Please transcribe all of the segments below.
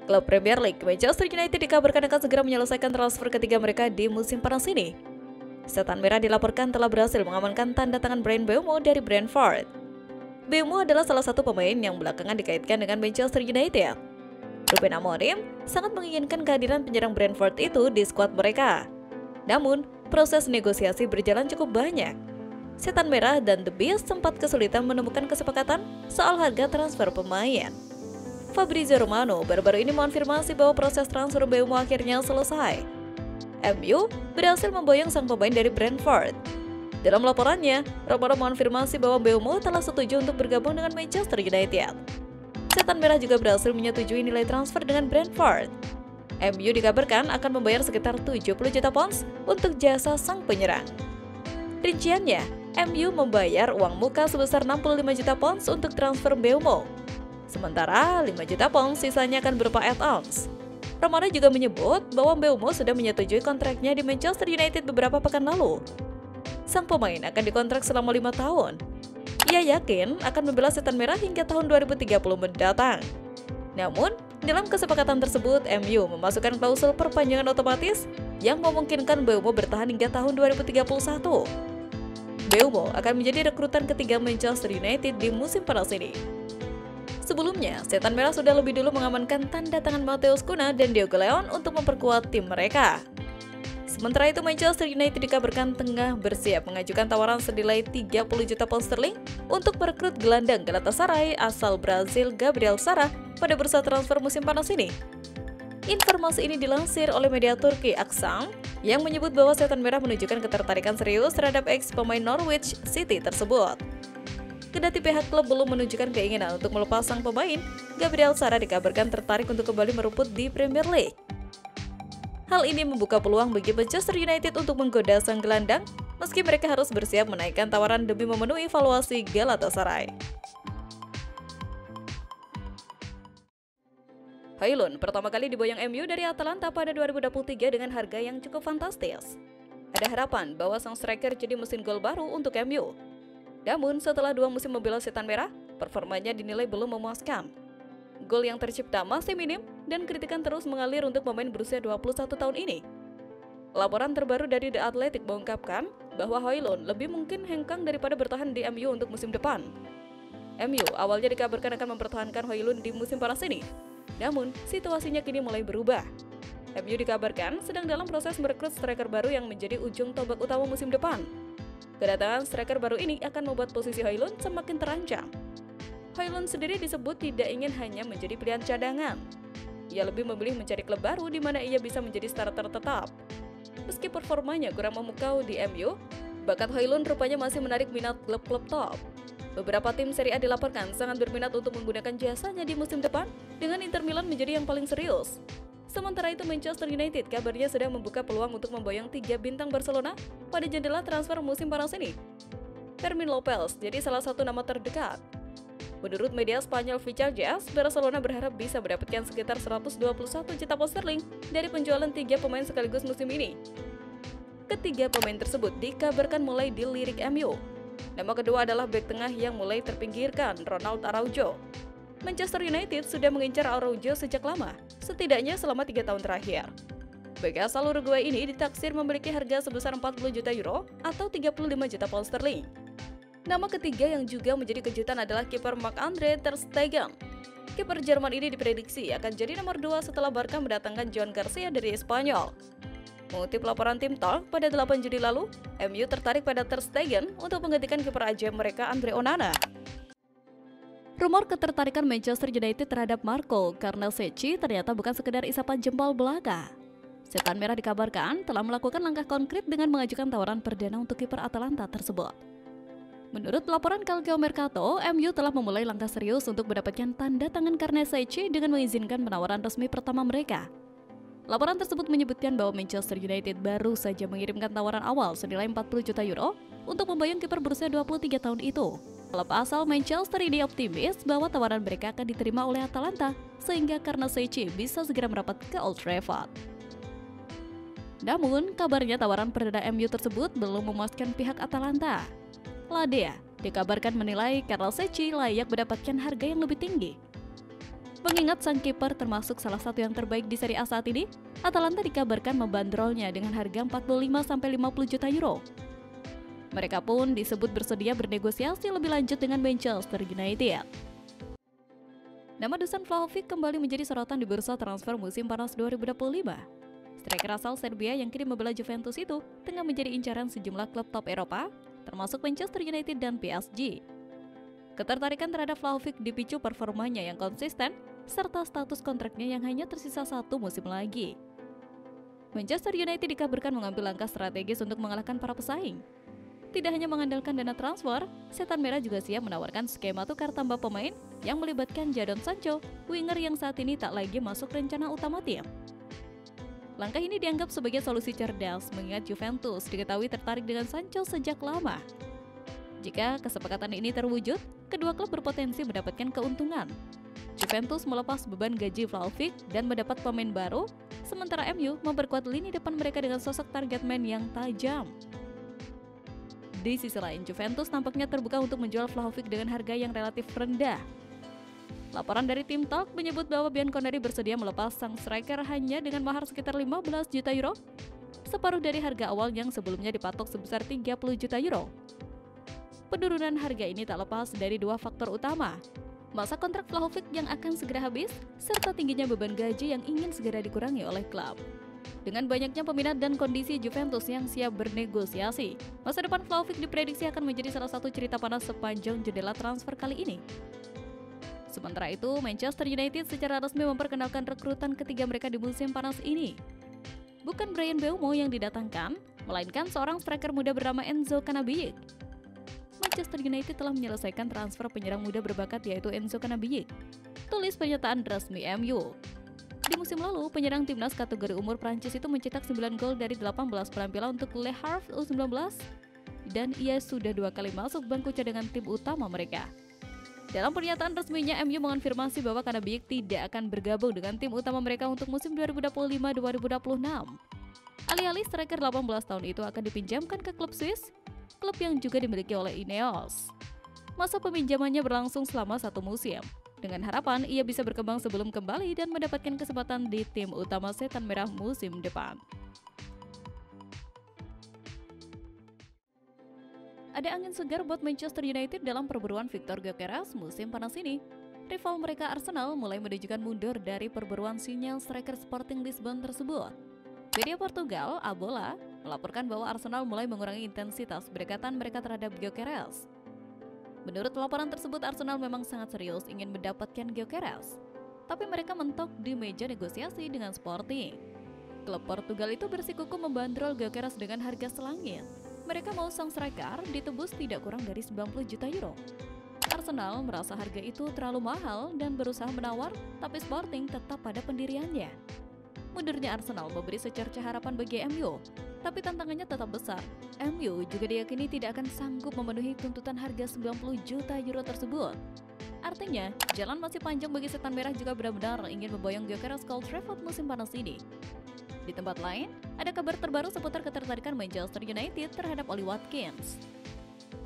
Klub Premier League Manchester United dikabarkan akan segera menyelesaikan transfer ketiga mereka di musim panas ini. Setan Merah dilaporkan telah berhasil mengamankan tanda tangan Bryan Mbeumo dari Brentford. Mbeumo adalah salah satu pemain yang belakangan dikaitkan dengan Manchester United. Ruben Amorim sangat menginginkan kehadiran penyerang Brentford itu di skuad mereka. Namun, proses negosiasi berjalan cukup banyak. Setan Merah dan The Beast sempat kesulitan menemukan kesepakatan soal harga transfer pemain. Fabrizio Romano baru-baru ini mengonfirmasi bahwa proses transfer Mbeumo akhirnya selesai. MU berhasil memboyong sang pemain dari Brentford. Dalam laporannya, Romano mengonfirmasi bahwa Mbeumo telah setuju untuk bergabung dengan Manchester United. Setan Merah juga berhasil menyetujui nilai transfer dengan Brentford. MU dikabarkan akan membayar sekitar 70 juta pounds untuk jasa sang penyerang. Rinciannya, MU membayar uang muka sebesar 65 juta pounds untuk transfer Mbeumo. Sementara 5 juta pounds sisanya akan berupa add-ons. Romano juga menyebut bahwa Mbeumo sudah menyetujui kontraknya di Manchester United beberapa pekan lalu. Sang pemain akan dikontrak selama 5 tahun. Ia yakin akan membela Setan Merah hingga tahun 2030 mendatang. Namun, dalam kesepakatan tersebut, MU memasukkan klausul perpanjangan otomatis yang memungkinkan Mbeumo bertahan hingga tahun 2031. Mbeumo akan menjadi rekrutan ketiga Manchester United di musim panas ini. Sebelumnya, Setan Merah sudah lebih dulu mengamankan tanda tangan Matheus Cunha dan Diogo Leon untuk memperkuat tim mereka. Sementara itu, Manchester United dikabarkan tengah bersiap mengajukan tawaran senilai 30 juta pound sterling untuk merekrut gelandang Galatasaray asal Brazil Gabriel Sara pada bursa transfer musim panas ini. Informasi ini dilansir oleh media Turki Aksam yang menyebut bahwa Setan Merah menunjukkan ketertarikan serius terhadap ex pemain Norwich City tersebut. Kendati pihak klub belum menunjukkan keinginan untuk melepas sang pemain, Gabriel Sara dikabarkan tertarik untuk kembali merumput di Premier League. Hal ini membuka peluang bagi Manchester United untuk menggoda sang gelandang, meski mereka harus bersiap menaikkan tawaran demi memenuhi valuasi Galatasaray. Højlund pertama kali diboyong MU dari Atalanta pada 2023 dengan harga yang cukup fantastis. Ada harapan bahwa sang striker jadi mesin gol baru untuk MU. Namun, setelah 2 musim membela Setan Merah, performanya dinilai belum memuaskan. Gol yang tercipta masih minim dan kritikan terus mengalir untuk pemain berusia 21 tahun ini. Laporan terbaru dari The Athletic mengungkapkan bahwa Højlund lebih mungkin hengkang daripada bertahan di MU untuk musim depan. MU awalnya dikabarkan akan mempertahankan Højlund di musim panas ini. Namun, situasinya kini mulai berubah. MU dikabarkan sedang dalam proses merekrut striker baru yang menjadi ujung tombak utama musim depan. Kedatangan striker baru ini akan membuat posisi Højlund semakin terancam. Højlund sendiri disebut tidak ingin hanya menjadi pilihan cadangan. Ia lebih memilih mencari klub baru di mana ia bisa menjadi starter tetap. Meski performanya kurang memukau di MU, bakat Højlund rupanya masih menarik minat klub-klub top. Beberapa tim Serie A dilaporkan sangat berminat untuk menggunakan jasanya di musim depan, dengan Inter Milan menjadi yang paling serius. Sementara itu, Manchester United kabarnya sedang membuka peluang untuk memboyong 3 bintang Barcelona pada jendela transfer musim panas ini. Fermin Lopez jadi salah satu nama terdekat. Menurut media Spanyol Vichajes, Barcelona berharap bisa mendapatkan sekitar 121 juta pound sterling dari penjualan 3 pemain sekaligus musim ini. Ketiga pemain tersebut dikabarkan mulai dilirik MU. Nama kedua adalah bek tengah yang mulai terpinggirkan, Ronald Araujo. Manchester United sudah mengincar Araujo sejak lama, setidaknya selama 3 tahun terakhir. Bek asal Uruguay ini ditaksir memiliki harga sebesar 40 juta euro atau 35 juta pound sterling. Nama ketiga yang juga menjadi kejutan adalah kiper Marc-Andre ter Stegen. Kiper Jerman ini diprediksi akan jadi nomor 2 setelah Barca mendatangkan Joan Garcia dari Spanyol. Mengutip laporan tim Talk pada 8 Juli lalu, MU tertarik pada ter Stegen untuk menggantikan kiper ajaib mereka Andre Onana. Rumor ketertarikan Manchester United terhadap Marco Carnesecchi ternyata bukan sekedar isapan jempol belaka. Setan Merah dikabarkan telah melakukan langkah konkret dengan mengajukan tawaran perdana untuk kiper Atalanta tersebut. Menurut laporan Calcio Mercato, MU telah memulai langkah serius untuk mendapatkan tanda tangan Carnesecchi dengan mengizinkan penawaran resmi pertama mereka. Laporan tersebut menyebutkan bahwa Manchester United baru saja mengirimkan tawaran awal senilai 40 juta euro untuk memboyong kiper berusia 23 tahun itu. Klub asal Manchester ini optimis bahwa tawaran mereka akan diterima oleh Atalanta, sehingga Carnesecchi bisa segera merapat ke Old Trafford. Namun, kabarnya tawaran perdana MU tersebut belum memuaskan pihak Atalanta. La Dea dikabarkan menilai Carnesecchi layak mendapatkan harga yang lebih tinggi. Mengingat sang kiper termasuk salah satu yang terbaik di Serie A saat ini, Atalanta dikabarkan membandrolnya dengan harga 45-50 juta euro. Mereka pun disebut bersedia bernegosiasi lebih lanjut dengan Manchester United. Nama Dusan Vlahovic kembali menjadi sorotan di bursa transfer musim panas 2025. Striker asal Serbia yang kini membela Juventus itu tengah menjadi incaran sejumlah klub top Eropa, termasuk Manchester United dan PSG. Ketertarikan terhadap Vlahovic dipicu performanya yang konsisten, serta status kontraknya yang hanya tersisa 1 musim lagi. Manchester United dikabarkan mengambil langkah strategis untuk mengalahkan para pesaing. Tidak hanya mengandalkan dana transfer, Setan Merah juga siap menawarkan skema tukar tambah pemain yang melibatkan Jadon Sancho, winger yang saat ini tak lagi masuk rencana utama tim. Langkah ini dianggap sebagai solusi cerdas mengingat Juventus diketahui tertarik dengan Sancho sejak lama. Jika kesepakatan ini terwujud, kedua klub berpotensi mendapatkan keuntungan. Juventus melepas beban gaji Vlahovic dan mendapat pemain baru, sementara MU memperkuat lini depan mereka dengan sosok target man yang tajam. Di sisi lain, Juventus tampaknya terbuka untuk menjual Vlahovic dengan harga yang relatif rendah. Laporan dari tim Talk menyebut bahwa Bianconeri bersedia melepas sang striker hanya dengan mahar sekitar 15 juta euro, separuh dari harga awal yang sebelumnya dipatok sebesar 30 juta euro. Penurunan harga ini tak lepas dari 2 faktor utama: masa kontrak Vlahovic yang akan segera habis, serta tingginya beban gaji yang ingin segera dikurangi oleh klub. Dengan banyaknya peminat dan kondisi Juventus yang siap bernegosiasi, masa depan Vlahovic diprediksi akan menjadi salah satu cerita panas sepanjang jendela transfer kali ini. Sementara itu, Manchester United secara resmi memperkenalkan rekrutan ketiga mereka di musim panas ini. Bukan Bryan Mbeumo yang didatangkan, melainkan seorang striker muda bernama Enzo Cannabijik. Manchester United telah menyelesaikan transfer penyerang muda berbakat yaitu Enzo Cannabijik, tulis pernyataan resmi MU. Di musim lalu, penyerang timnas kategori umur Prancis itu mencetak 9 gol dari 18 penampilan untuk Le Havre U19 dan ia sudah 2 kali masuk bangku cadangan tim utama mereka. Dalam pernyataan resminya, MU mengonfirmasi bahwa Cannabijik tidak akan bergabung dengan tim utama mereka untuk musim 2025-2026. Alih-alih striker 18 tahun itu akan dipinjamkan ke klub Swiss, klub yang juga dimiliki oleh Ineos. Masa peminjamannya berlangsung selama 1 musim, dengan harapan ia bisa berkembang sebelum kembali dan mendapatkan kesempatan di tim utama Setan Merah musim depan. Ada angin segar buat Manchester United dalam perburuan Victor Gyökeres musim panas ini. Rival mereka Arsenal mulai menunjukkan mundur dari perburuan sinyal striker Sporting Lisbon tersebut. Media Portugal, A Bola, melaporkan bahwa Arsenal mulai mengurangi intensitas pendekatan mereka terhadap Gyökeres. Menurut laporan tersebut, Arsenal memang sangat serius ingin mendapatkan Gyökeres, tapi mereka mentok di meja negosiasi dengan Sporting. Klub Portugal itu bersikukuh membandrol Gyökeres dengan harga selangit. Mereka mau sang striker ditebus tidak kurang dari 90 juta euro. Arsenal merasa harga itu terlalu mahal dan berusaha menawar, tapi Sporting tetap pada pendiriannya. Mundurnya Arsenal memberi secerca harapan bagi MU, tapi tantangannya tetap besar. MU juga diyakini tidak akan sanggup memenuhi tuntutan harga 90 juta euro tersebut. Artinya, jalan masih panjang bagi Setan Merah jika benar-benar ingin memboyong Gyökeres ke Old Trafford musim panas ini. Di tempat lain, ada kabar terbaru seputar ketertarikan Manchester United terhadap Ollie Watkins.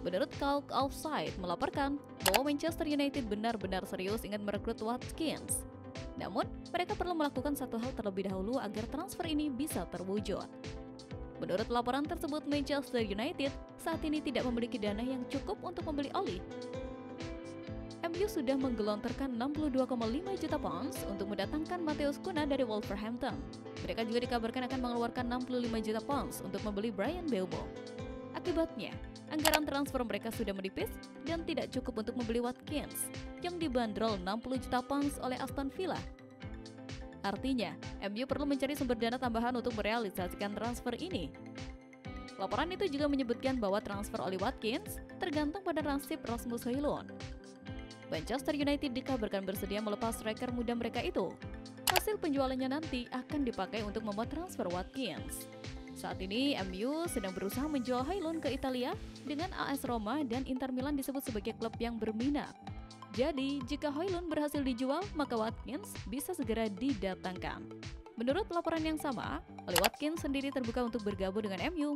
Menurut Talk Offside melaporkan bahwa Manchester United benar-benar serius ingin merekrut Watkins. Namun, mereka perlu melakukan satu hal terlebih dahulu agar transfer ini bisa terwujud. Menurut laporan tersebut, Manchester United saat ini tidak memiliki dana yang cukup untuk membeli Ollie. MU sudah menggelontorkan 62,5 juta pounds untuk mendatangkan Matheus Cunha dari Wolverhampton. Mereka juga dikabarkan akan mengeluarkan 65 juta pounds untuk membeli Bryan Mbeumo. Akibatnya, anggaran transfer mereka sudah menipis dan tidak cukup untuk membeli Watkins yang dibanderol 60 juta pounds oleh Aston Villa. Artinya, MU perlu mencari sumber dana tambahan untuk merealisasikan transfer ini. Laporan itu juga menyebutkan bahwa transfer Ollie Watkins tergantung pada nasib Rasmus Højlund. Manchester United dikabarkan bersedia melepas striker muda mereka itu. Hasil penjualannya nanti akan dipakai untuk membuat transfer Watkins. Saat ini, MU sedang berusaha menjual Højlund ke Italia dengan AS Roma dan Inter Milan disebut sebagai klub yang berminat. Jadi, jika Højlund berhasil dijual, maka Watkins bisa segera didatangkan. Menurut laporan yang sama, Ollie Watkins sendiri terbuka untuk bergabung dengan MU